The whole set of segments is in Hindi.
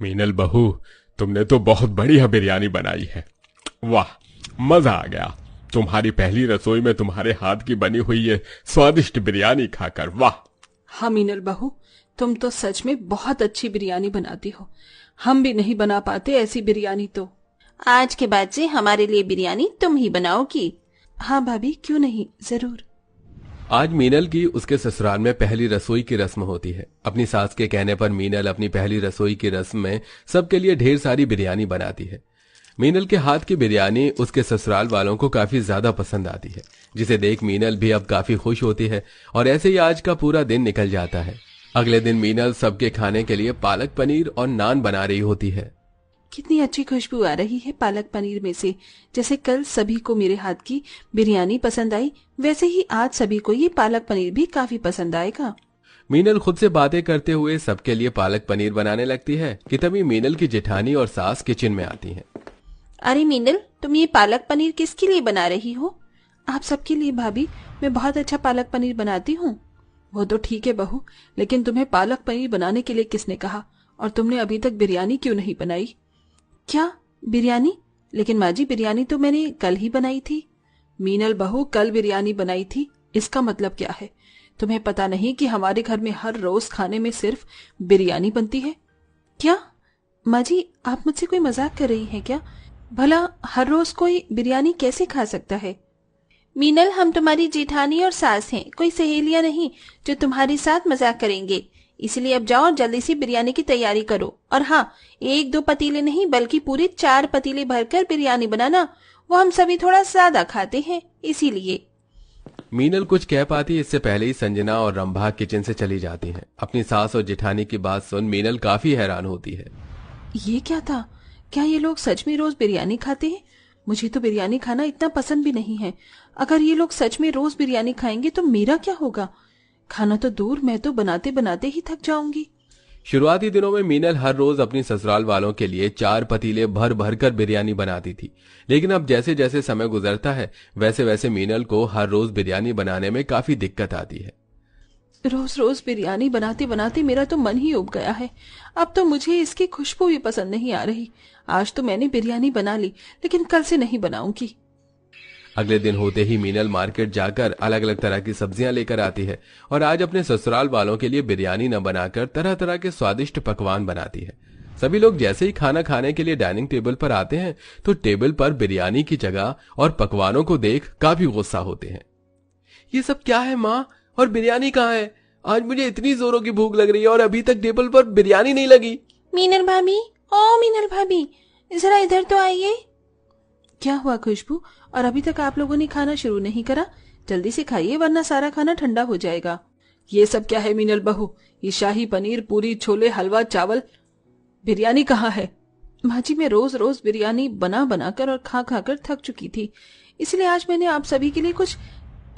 मीनल बहू, तुमने तो बहुत बढ़िया बिरयानी बनाई है। वाह, मजा आ गया तुम्हारी पहली रसोई में तुम्हारे हाथ की बनी हुई ये स्वादिष्ट बिरयानी खाकर। वाह। हाँ मीनल बहू, तुम तो सच में बहुत अच्छी बिरयानी बनाती हो। हम भी नहीं बना पाते ऐसी बिरयानी तो। आज के बाद से हमारे लिए बिरयानी तुम ही बनाओगी। हाँ भाभी, क्यों नहीं, जरूर। आज मीनल की उसके ससुराल में पहली रसोई की रस्म होती है। अपनी सास के कहने पर मीनल अपनी पहली रसोई की रस्म में सबके लिए ढेर सारी बिरयानी बनाती है। मीनल के हाथ की बिरयानी उसके ससुराल वालों को काफी ज्यादा पसंद आती है, जिसे देख मीनल भी अब काफी खुश होती है। और ऐसे ही आज का पूरा दिन निकल जाता है। अगले दिन मीनल सबके खाने के लिए पालक पनीर और नान बना रही होती है। कितनी अच्छी खुशबू आ रही है पालक पनीर में से। जैसे कल सभी को मेरे हाथ की बिरयानी पसंद आई, वैसे ही आज सभी को ये पालक पनीर भी काफी पसंद आएगा। मीनल खुद से बातें करते हुए सबके लिए पालक पनीर बनाने लगती है कि तभी मीनल की जेठानी और सास किचन में आती हैं। अरे मीनल, तुम ये पालक पनीर किसके लिए बना रही हो? आप सबके लिए भाभी, मैं बहुत अच्छा पालक पनीर बनाती हूँ। वो तो ठीक है बहू, लेकिन तुम्हें पालक पनीर बनाने के लिए किसने कहा? और तुमने अभी तक बिरयानी क्यों नहीं बनाई? क्या बिरयानी? लेकिन माँ जी, बिरयानी तो मैंने कल ही बनाई थी। मीनल बहू, कल बिरयानी बनाई थी, इसका मतलब क्या है? तुम्हें पता नहीं कि हमारे घर में हर रोज खाने में सिर्फ बिरयानी बनती है? क्या माँ जी, आप मुझसे कोई मजाक कर रही हैं क्या? भला हर रोज कोई बिरयानी कैसे खा सकता है? मीनल, हम तुम्हारी जेठानी और सास हैं, कोई सहेलियां नहीं जो तुम्हारे साथ मजाक करेंगे। इसलिए अब जाओ और जल्दी से बिरयानी की तैयारी करो। और हाँ, 1-2 पतीले नहीं बल्कि पूरे 4 पतीले भरकर बिरयानी बनाना। वो हम सभी थोड़ा ज्यादा खाते हैं, इसीलिए। मीनल कुछ कह पाती इससे पहले ही संजना और रंभा किचन से चली जाती हैं। अपनी सास और जेठानी की बात सुन मीनल काफी हैरान होती है। ये क्या था? क्या ये लोग सच में रोज बिरयानी खाते हैं? मुझे तो बिरयानी खाना इतना पसंद भी नहीं है। अगर ये लोग सच में रोज बिरयानी खाएंगे तो मेरा क्या होगा? खाना तो दूर, मैं तो बनाते बनाते ही थक जाऊंगी। शुरुआती दिनों में मीनल हर रोज अपनी ससुराल वालों के लिए 4 पतीले भर भर कर बिरयानी बनाती थी। लेकिन अब जैसे जैसे समय गुजरता है, वैसे वैसे मीनल को हर रोज बिरयानी बनाने में काफी दिक्कत आती है। रोज रोज बिरयानी बनाते बनाते मेरा तो मन ही उब गया है। अब तो मुझे इसकी खुशबू भी पसंद नहीं आ रही। आज तो मैंने बिरयानी बना ली, लेकिन कल से नहीं बनाऊंगी। अगले दिन होते ही मीनल मार्केट जाकर अलग अलग तरह की सब्जियां लेकर आती है और आज अपने ससुराल वालों के लिए बिरयानी न बनाकर तरह तरह के स्वादिष्ट पकवान बनाती है। सभी लोग जैसे ही खाना खाने के लिए डाइनिंग टेबल पर आते हैं तो टेबल पर बिरयानी की जगह और पकवानों को देख काफी गुस्सा होते हैं। ये सब क्या है माँ? और बिरयानी कहाँ है? आज मुझे इतनी जोरों की भूख लग रही है और अभी तक टेबल पर बिरयानी नहीं लगी। मीनल भाभी, ओ मीनल भाभी, जरा इधर तो आइए। क्या हुआ खुशबू? और अभी तक आप लोगों ने खाना शुरू नहीं करा? जल्दी से खाइए वरना सारा खाना ठंडा हो जाएगा। ये सब क्या है मीनल बहू? ये शाही पनीर, पूरी, छोले, हलवा, चावल, बिरयानी कहाँ है? माँ जी, मैं रोज रोज बिरयानी बना बनाकर और खा खाकर थक चुकी थी, इसलिए आज मैंने आप सभी के लिए कुछ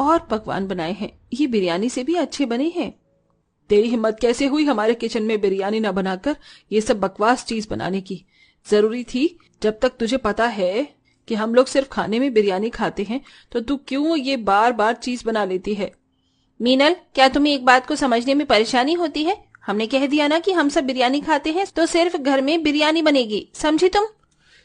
और पकवान बनाए हैं। ये बिरयानी से भी अच्छे बने हैं। तेरी हिम्मत कैसे हुई हमारे किचन में बिरयानी न बनाकर ये सब बकवास चीज बनाने की? जरूरी थी? जब तक तुझे पता है कि हम लोग सिर्फ खाने में बिरयानी खाते हैं तो तू क्यों ये बार बार चीज बना लेती है? मीनल, क्या तुम्हें एक बात को समझने में परेशानी होती है? हमने कह दिया ना कि हम सब बिरयानी खाते हैं, तो सिर्फ घर में बिरयानी बनेगी, समझी तुम?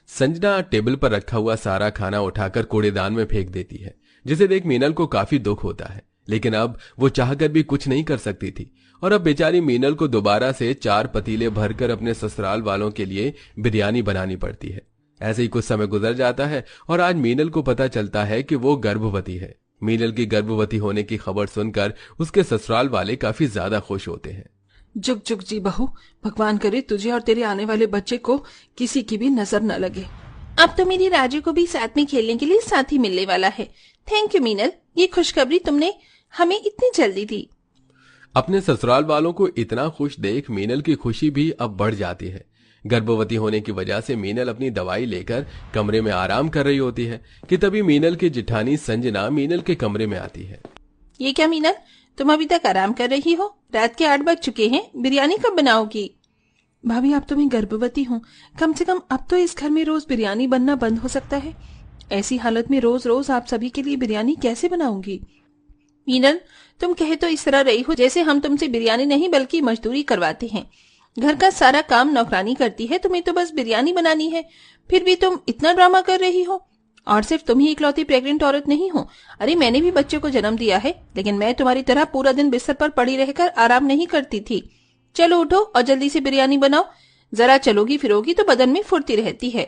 संजना टेबल पर रखा हुआ सारा खाना उठाकर कूड़ेदान में फेंक देती है, जिसे देख मीनल को काफी दुख होता है। लेकिन अब वो चाहकर भी कुछ नहीं कर सकती थी और अब बेचारी मीनल को दोबारा से 4 पतीले भरकर अपने ससुराल वालों के लिए बिरयानी बनानी पड़ती है। ऐसे ही कुछ समय गुजर जाता है और आज मीनल को पता चलता है कि वो गर्भवती है। मीनल की गर्भवती होने की खबर सुनकर उसके ससुराल वाले काफी ज्यादा खुश होते हैं। जुग जुग जी बहू, भगवान करे तुझे और तेरे आने वाले बच्चे को किसी की भी नजर न लगे। अब तो मेरी राजू को भी साथ में खेलने के लिए साथी मिलने वाला है। थैंक यू मीनल, ये खुशखबरी तुमने हमें इतनी जल्दी दी। अपने ससुराल वालों को इतना खुश देख मीनल की खुशी भी अब बढ़ जाती है। गर्भवती होने की वजह से मीनल अपनी दवाई लेकर कमरे में आराम कर रही होती है कि तभी मीनल की जेठानी संजना मीनल के कमरे में आती है। ये क्या मीनल, तुम अभी तक आराम कर रही हो? रात के 8 बज चुके हैं, बिरयानी कब बनाओगी? भाभी, अब तो मैं गर्भवती हूँ, कम से कम अब तो इस घर में रोज बिरयानी बनना बंद हो सकता है। ऐसी हालत में रोज रोज आप सभी के लिए बिरयानी कैसे बनाऊंगी? मीनल, तुम कहे तो इस तरह रही हो जैसे हम तुमसे बिरयानी नहीं बल्कि मजदूरी करवाते हैं। घर का सारा काम नौकरानी करती है, तुम्हें तो बस बिरयानी बनानी है, फिर भी तुम इतना ड्रामा कर रही हो। और सिर्फ तुम ही इकलौती प्रेग्नेंट औरत नहीं हो, अरे मैंने भी बच्चे को जन्म दिया है, लेकिन मैं तुम्हारी तरह पूरा दिन बिस्तर पर पड़ी रहकर आराम नहीं करती थी। चलो उठो और जल्दी से बिरयानी बनाओ, जरा चलोगी फिरोगी तो बदन में फुर्ती रहती है।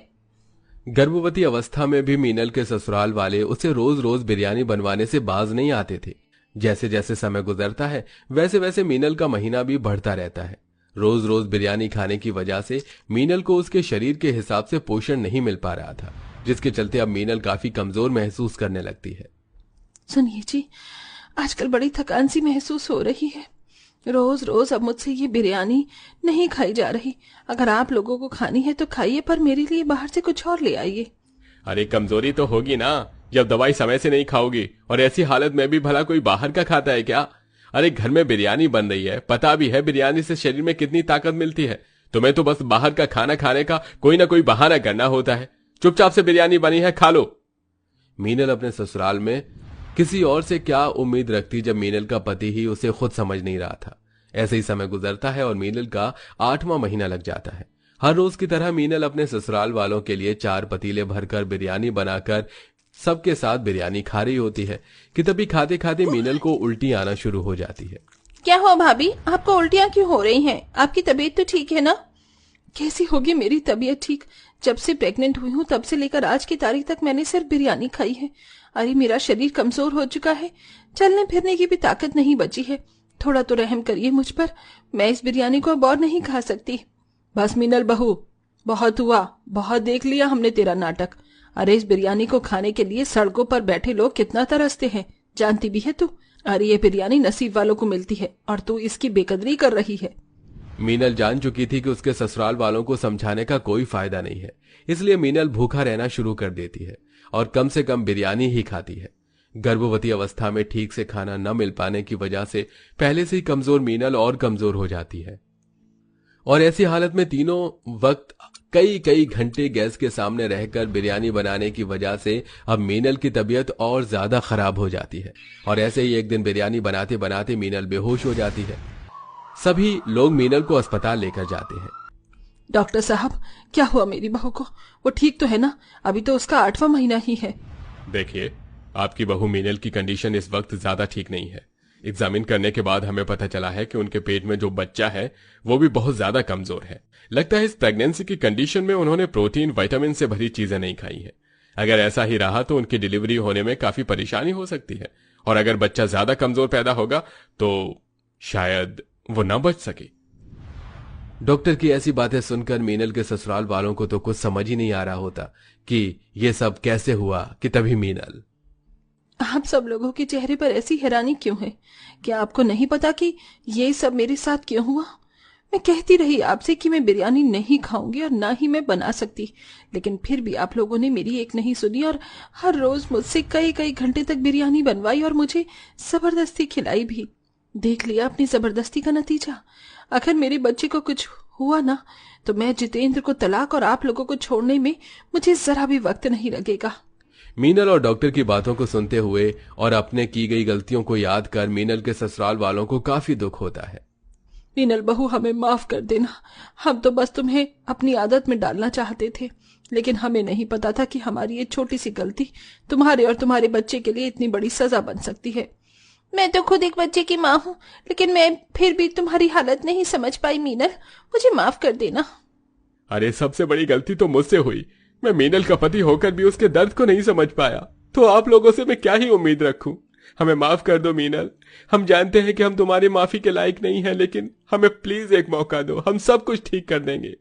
गर्भवती अवस्था में भी मीनल के ससुराल वाले उसे रोज रोज बिरयानी बनवाने से बाज नहीं आते थे। जैसे जैसे समय गुजरता है वैसे वैसे मीनल का महीना भी बढ़ता रहता है। रोज रोज बिरयानी खाने की वजह से मीनल को उसके शरीर के हिसाब से पोषण नहीं मिल पा रहा था, जिसके चलते अब मीनल काफी कमजोर महसूस करने लगती है। सुनिए जी, आजकल बड़ी थकान सी महसूस हो रही है। रोज रोज अब मुझसे ये बिरयानी नहीं खाई जा रही। अगर आप लोगों को खानी है तो खाइए, पर मेरे लिए बाहर से कुछ और ले आइए। अरे कमजोरी तो होगी ना, जब दवाई समय से नहीं खाओगी। और ऐसी हालत में भी भला कोई बाहर का खाता है क्या? अरे घर में बिरयानी बन रही है, पता भी है बिरयानी से शरीर में कितनी ताकत मिलती है। तुम्हें तो बस बाहर का खाना खाने का कोई ना कोई बहाना करना होता है। चुपचाप से बिरयानी बनी है, खा लो। मीनल अपने ससुराल में किसी और से क्या उम्मीद रखती जब मीनल का पति ही उसे खुद समझ नहीं रहा था। ऐसे ही समय गुजरता है और मीनल का 8वां महीना लग जाता है। हर रोज की तरह मीनल अपने ससुराल वालों के लिए 4 पतीले भरकर बिरयानी बनाकर सबके साथ बिरयानी खा रही होती है कि तभी खाते खाते मीनल को उल्टी आना शुरू हो जाती है। क्या हुआ भाभी, आपको उल्टियां क्यों हो रही हैं? आपकी तबीयत तो ठीक है ना? कैसी होगी मेरी तबीयत ठीक? जब से प्रेग्नेंट हुई हूँ तब से लेकर आज की तारीख तक मैंने सिर्फ बिरयानी खाई है। अरे मेरा शरीर कमजोर हो चुका है, चलने फिरने की भी ताकत नहीं बची है। थोड़ा तो रहम करिए मुझ पर, मैं इस बिरयानी को अब और नहीं खा सकती। बस मीनल बहू, बहुत हुआ, बहुत देख लिया हमने तेरा नाटक। अरे इस बिरयानी को खाने के लिए सड़कों पर बैठे लोग कितना तरसते हैं, जानती भी है तू। अरे ये बिरयानी नसीब वालों को मिलती है और तू इसकी बेकदरी कर रही है। मीनल जान चुकी थी कि उसके ससुराल वालों को समझाने का कोई फायदा नहीं है, इसलिए मीनल भूखा रहना शुरू कर देती है और कम से कम बिरयानी ही खाती है। गर्भवती अवस्था में ठीक से खाना न मिल पाने की वजह से पहले से ही कमजोर मीनल और कमजोर हो जाती है और ऐसी हालत में तीनों वक्त कई कई घंटे गैस के सामने रहकर बिरयानी बनाने की वजह से अब मीनल की तबीयत और ज्यादा खराब हो जाती है। और ऐसे ही एक दिन बिरयानी बनाते बनाते मीनल बेहोश हो जाती है। सभी लोग मीनल को अस्पताल लेकर जाते हैं। डॉक्टर साहब, क्या हुआ मेरी बहू को? वो ठीक तो है ना? अभी तो उसका 8वां महीना ही है। देखिए, आपकी बहू मीनल की कंडीशन इस वक्त ज्यादा ठीक नहीं है। एग्जामिन करने के बाद हमें पता चला है कि उनके पेट में जो बच्चा है वो भी बहुत ज्यादा कमजोर है। लगता है इस प्रेगनेंसी की कंडीशन में उन्होंने प्रोटीन विटामिन से भरी चीजें नहीं खाई है। अगर ऐसा ही रहा तो उनकी डिलीवरी होने में काफी परेशानी हो सकती है और अगर बच्चा ज्यादा कमजोर पैदा होगा तो शायद वो न बच सके। डॉक्टर की ऐसी बातें सुनकर मीनल के ससुराल वालों को तो कुछ समझ ही नहीं आ रहा होता कि ये सब कैसे हुआ कि तभी मीनल। आप सब लोगों के चेहरे पर ऐसी हैरानी क्यों है? क्या आपको नहीं पता कि ये सब मेरे साथ क्यों हुआ? मैं कहती रही आपसे कि मैं बिरयानी नहीं खाऊंगी और ना ही मैं बना सकती, लेकिन फिर भी आप लोगों ने मेरी एक नहीं सुनी और हर रोज मुझसे कई कई घंटे तक बिरयानी बनवाई और मुझे जबरदस्ती खिलाई भी। देख लिया अपनी जबरदस्ती का नतीजा। अगर मेरे बच्चे को कुछ हुआ ना तो मैं जितेंद्र को तलाक और आप लोगों को छोड़ने में मुझे जरा भी वक्त नहीं लगेगा। मीनल और डॉक्टर की बातों को सुनते हुए और अपने की गई गलतियों को याद कर मीनल के ससुराल वालों को काफी दुख होता है। मीनल बहू, हमें माफ कर देना। हम तो बस तुम्हें अपनी आदत में डालना चाहते थे, लेकिन हमें नहीं पता था कि हमारी ये छोटी सी गलती तुम्हारे और तुम्हारे बच्चे के लिए इतनी बड़ी सजा बन सकती है। मैं तो खुद एक बच्चे की माँ हूँ, लेकिन मैं फिर भी तुम्हारी हालत नहीं समझ पाई मीनल, मुझे माफ कर देना। अरे सबसे बड़ी गलती तो मुझसे हुई। मैं मीनल का पति होकर भी उसके दर्द को नहीं समझ पाया, तो आप लोगों से मैं क्या ही उम्मीद रखूं। हमें माफ कर दो मीनल। हम जानते हैं कि हम तुम्हारी माफी के लायक नहीं हैं, लेकिन हमें प्लीज एक मौका दो, हम सब कुछ ठीक कर देंगे।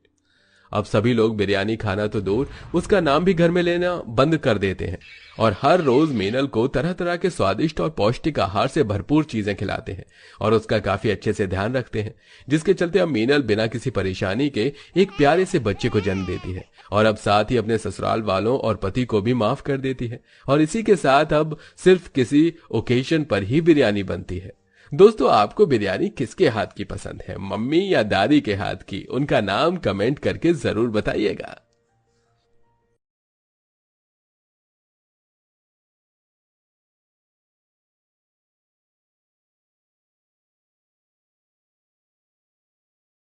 अब सभी लोग बिरयानी खाना तो दूर उसका नाम भी घर में लेना बंद कर देते हैं और हर रोज मीनल को तरह तरह के स्वादिष्ट और पौष्टिक आहार से भरपूर चीजें खिलाते हैं और उसका काफी अच्छे से ध्यान रखते हैं, जिसके चलते अब मीनल बिना किसी परेशानी के एक प्यारे से बच्चे को जन्म देती है और अब साथ ही अपने ससुराल वालों और पति को भी माफ कर देती है। और इसी के साथ अब सिर्फ किसी ओकेजन पर ही बिरयानी बनती है। दोस्तों, आपको बिरयानी किसके हाथ की पसंद है, मम्मी या दादी के हाथ की? उनका नाम कमेंट करके जरूर बताइएगा।